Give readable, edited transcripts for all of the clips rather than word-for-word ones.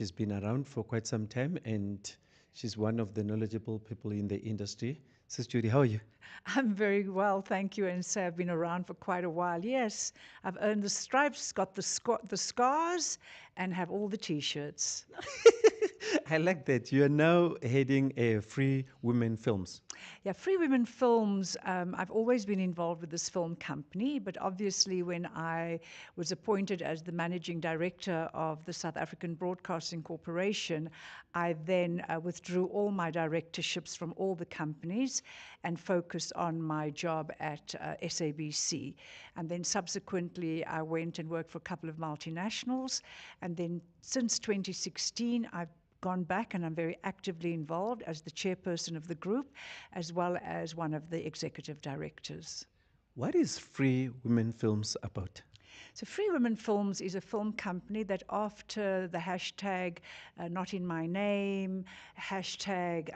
She's been around for quite some time and she's one of the knowledgeable people in the industry. Sis Judy, how are you? I'm very well, thank you. And say I've been around for quite a while. Yes, I've earned the stripes, got the scars, and have all the T-shirts. I like that. You are now heading a Free Women Films. Yeah, Free Women Films. I've always been involved with this film company, but obviously, when I was appointed as the managing director of the South African Broadcasting Corporation, I then withdrew all my directorships from all the companies and focused on my job at SABC. And then subsequently, I went and worked for a couple of multinationals. And then since 2016, I've gone back and I'm very actively involved as the chairperson of the group, as well as one of the executive directors. What is Free Women Films about? So, Free Women Films is a film company that, after the hashtag not in my name, hashtag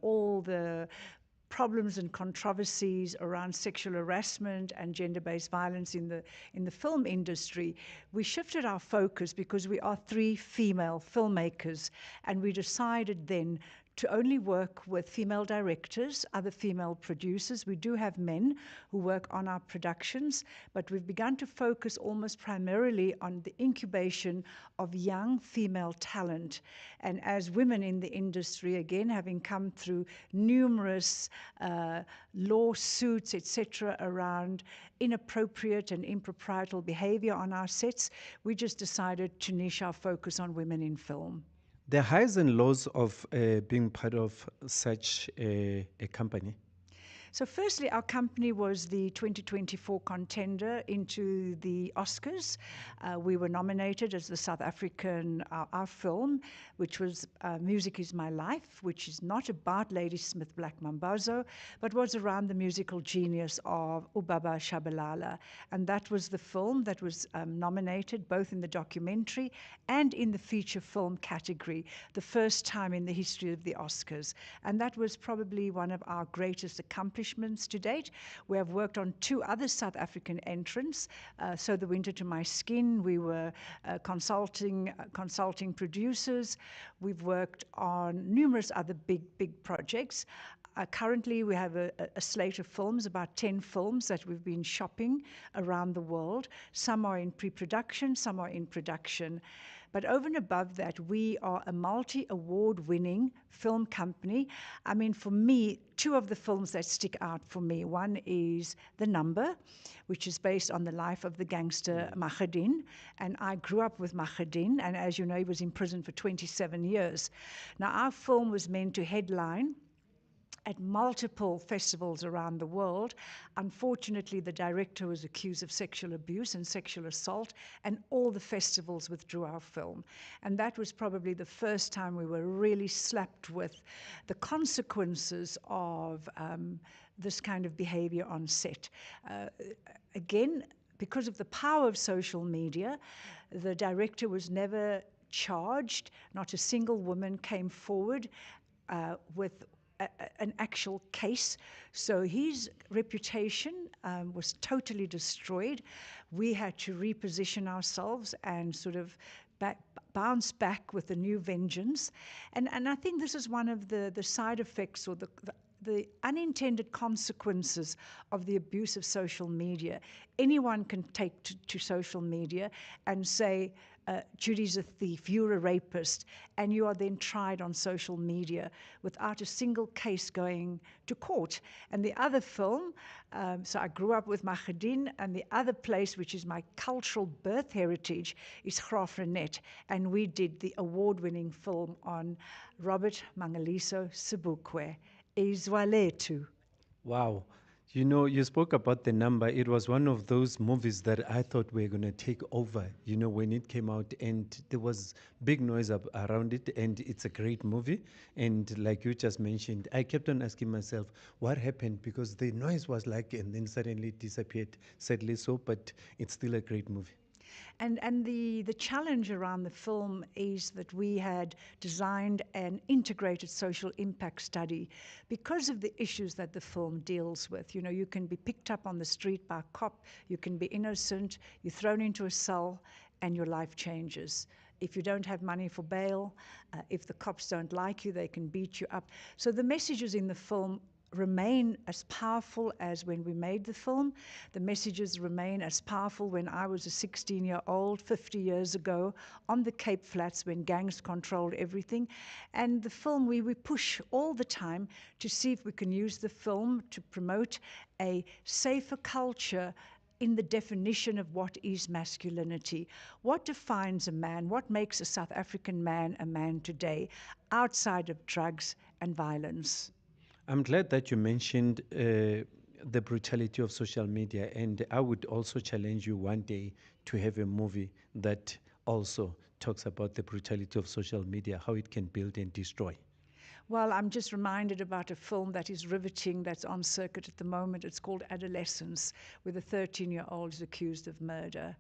all the problems and controversies around sexual harassment and gender-based violence in the film industry, we shifted our focus because we are three female filmmakers, and we decided then to only work with female directors, other female producers. We do have men who work on our productions, but we've begun to focus almost primarily on the incubation of young female talent. And as women in the industry, again, having come through numerous lawsuits, etc., around inappropriate and improprietary behavior on our sets, we just decided to niche our focus on women in film. The highs and lows of being part of such a company. So, firstly, our company was the 2024 contender into the Oscars. We were nominated as the South African, our film, which was Music is My Life, which is not about Ladysmith Black Mambazo, but was around the musical genius of Ubaba Shabalala. And that was the film that was nominated both in the documentary and in the feature film category, the first time in the history of the Oscars. And that was probably one of our greatest accomplishments to date. We have worked on two other South African entrants. So The Winter to My Skin, we were consulting producers. We've worked on numerous other big projects. Currently, we have a slate of films, about 10 films that we've been shopping around the world. Some are in pre-production, some are in production. But over and above that, we are a multi-award winning film company. I mean, for me, two of the films that stick out for me. One is The Number, which is based on the life of the gangster Nwokedi. And I grew up with Nwokedi, and as you know, he was in prison for 27 years. Now, our film was meant to headline at multiple festivals around the world. Unfortunately, the director was accused of sexual abuse and sexual assault, and all the festivals withdrew our film. And that was probably the first time we were really slapped with the consequences of this kind of behavior on set. Again, because of the power of social media, the director was never charged. Not a single woman came forward with an actual case. So his reputation was totally destroyed. We had to reposition ourselves and sort of bounce back with a new vengeance. And I think this is one of the side effects or the unintended consequences of the abuse of social media. Anyone can take to social media and say, Judy's a thief, you're a rapist, and you are then tried on social media without a single case going to court. And the other film, so I grew up with Nwokedi, and the other place, which is my cultural birth heritage, is Graaff-Reinet, and we did the award-winning film on Robert Mangaliso Sobukwe, Izwaletu. Wow. You know, you spoke about The Number. It was one of those movies that I thought were going to take over, you know, when it came out, and there was big noise around it, and it's a great movie. And like you just mentioned, I kept on asking myself, what happened? Because the noise was like, and then suddenly it disappeared, sadly so, but it's still a great movie. And the challenge around the film is that we had designed an integrated social impact study because of the issues that the film deals with. You know, you can be picked up on the street by a cop, you can be innocent, you're thrown into a cell, and your life changes. if you don't have money for bail, if the cops don't like you, they can beat you up. So the messages in the film remain as powerful as when we made the film. The messages remain as powerful when I was a 16-year-old 50 years ago on the Cape Flats when gangs controlled everything. And the film, we push all the time to see if we can use the film to promote a safer culture in the definition of what is masculinity. What defines a man? What makes a South African man a man today, outside of drugs and violence? I'm glad that you mentioned the brutality of social media, and I would also challenge you one day to have a movie that also talks about the brutality of social media, how it can build and destroy. Well, I'm just reminded about a film that is riveting that's on circuit at the moment. It's called Adolescence, where the 13-year-old is accused of murder.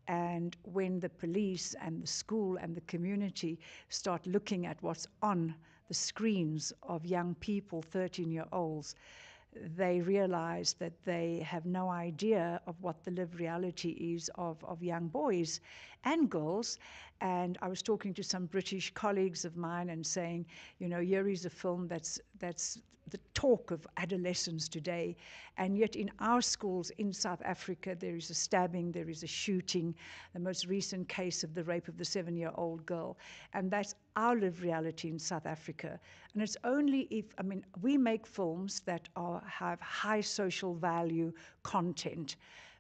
And when the police and the school and the community start looking at what's on the screens of young people, 13-year-olds, they realize that they have no idea of what the lived reality is of young boys and girls. And I was talking to some British colleagues of mine and saying, you know, here is a film that's the talk of adolescence today. And yet in our schools in South Africa, there is a stabbing, there is a shooting, the most recent case of the rape of the 7-year-old girl. And that's our lived reality in South Africa. And it's only if, I mean, we make films that have high social value content,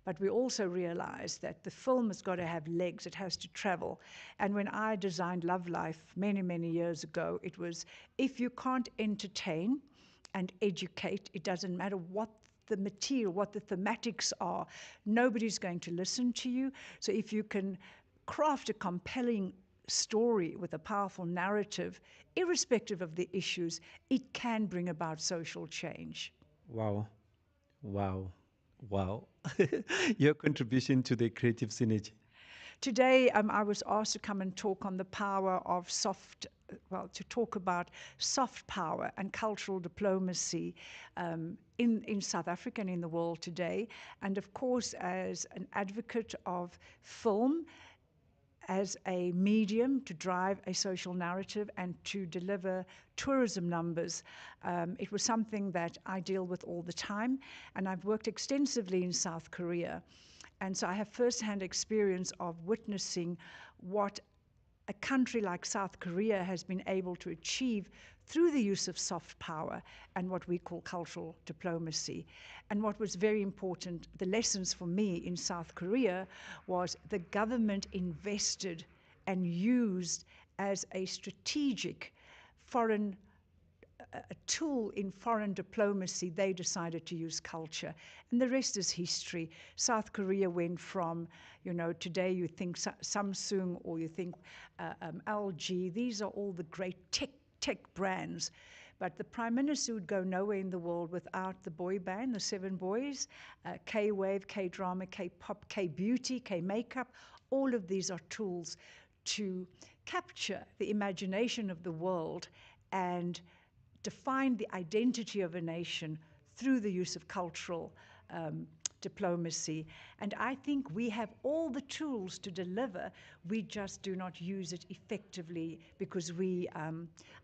but we also realize that the film has got to have legs, it has to travel. And when I designed Love Life many, many years ago, it was, if you can't entertain and educate, it doesn't matter what the material, what the thematics are, nobody's going to listen to you. So if you can craft a compelling story with a powerful narrative, irrespective of the issues, it can bring about social change. Wow, wow, wow. Your contribution to the creative synergy. Today, I was asked to come and talk on the power of to talk about soft power and cultural diplomacy in South Africa and in the world today. And of course, as an advocate of film, as a medium to drive a social narrative and to deliver tourism numbers. It was something that I deal with all the time, and I've worked extensively in South Korea. And so I have firsthand experience of witnessing what a country like South Korea has been able to achieve through the use of soft power and what we call cultural diplomacy. And what was very important, the lessons for me in South Korea, was the government invested and used as a strategic foreign a tool in foreign diplomacy. They decided to use culture. And the rest is history. South Korea went from, you know, today you think Samsung or you think LG. These are all the great tech brands. But the Prime Minister would go nowhere in the world without the boy band, the 7 boys, K-Wave, K-Drama, K-Pop, K-Beauty, K-Makeup. All of these are tools to capture the imagination of the world and define the identity of a nation through the use of cultural diplomacy. And I think we have all the tools to deliver. We just do not use it effectively because we,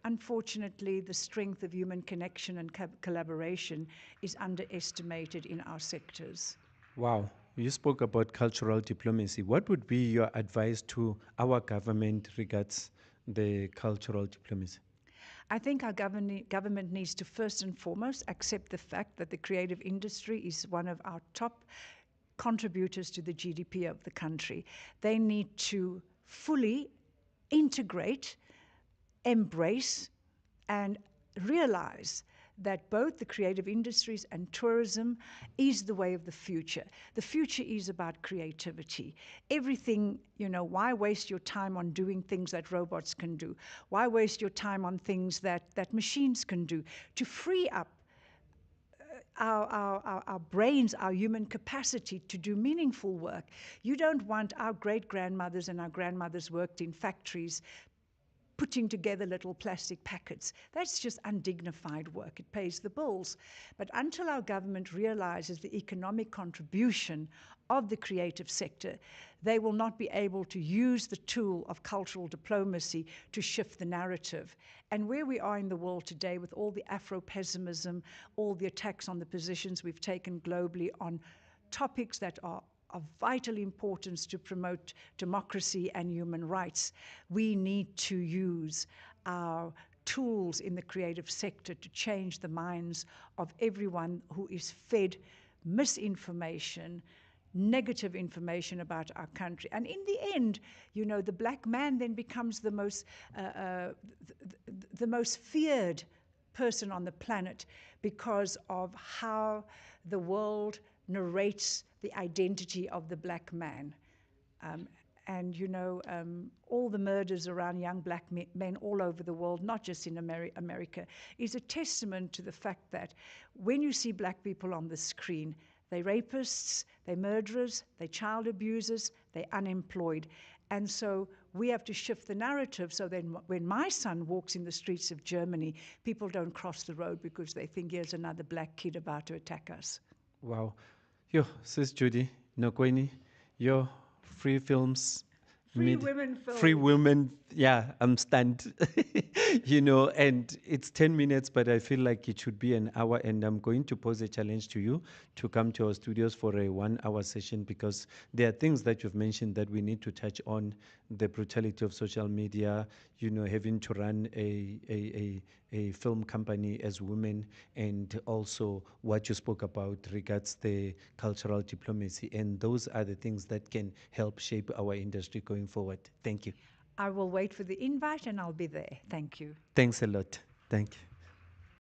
unfortunately, the strength of human connection and collaboration is underestimated in our sectors. Wow. You spoke about cultural diplomacy. What would be your advice to our government regards the cultural diplomacy? I think our government needs to first and foremost accept the fact that the creative industry is one of our top contributors to the GDP of the country. They need to fully integrate, embrace, and realize that both the creative industries and tourism is the way of the future. The future is about creativity. Everything, you know, why waste your time on doing things that robots can do? Why waste your time on things that machines can do? To free up our brains, our human capacity to do meaningful work. You don't want our great-grandmothers and our grandmothers worked in factories putting together little plastic packets. That's just undignified work. It pays the bills. But until our government realizes the economic contribution of the creative sector, they will not be able to use the tool of cultural diplomacy to shift the narrative. And where we are in the world today, with all the Afro-pessimism, all the attacks on the positions we've taken globally on topics that are of vital importance to promote democracy and human rights, we need to use our tools in the creative sector to change the minds of everyone who is fed misinformation, negative information about our country. And in the end, you know, the black man then becomes the most feared person on the planet because of how the world narrates the identity of the black man. And you know, all the murders around young black men all over the world, not just in America, is a testament to the fact that when you see black people on the screen, they're rapists, they're murderers, they're child abusers, they're unemployed. And so we have to shift the narrative so then when my son walks in the streets of Germany, people don't cross the road because they think here's another black kid about to attack us. Wow. Yo, Sis Judi, Nwokedi, yo, free films, Free women free films. women. Yeah, I'm stunned. You know, and it's 10 minutes, but I feel like it should be an hour. And I'm going to pose a challenge to you to come to our studios for a 1 hour session, because there are things that you've mentioned that we need to touch on: the brutality of social media, you know, having to run a film company as women, and also what you spoke about regards the cultural diplomacy. And those are the things that can help shape our industry going forward. Thank you. I will wait for the invite and I'll be there. Thank you. Thanks a lot. Thank you.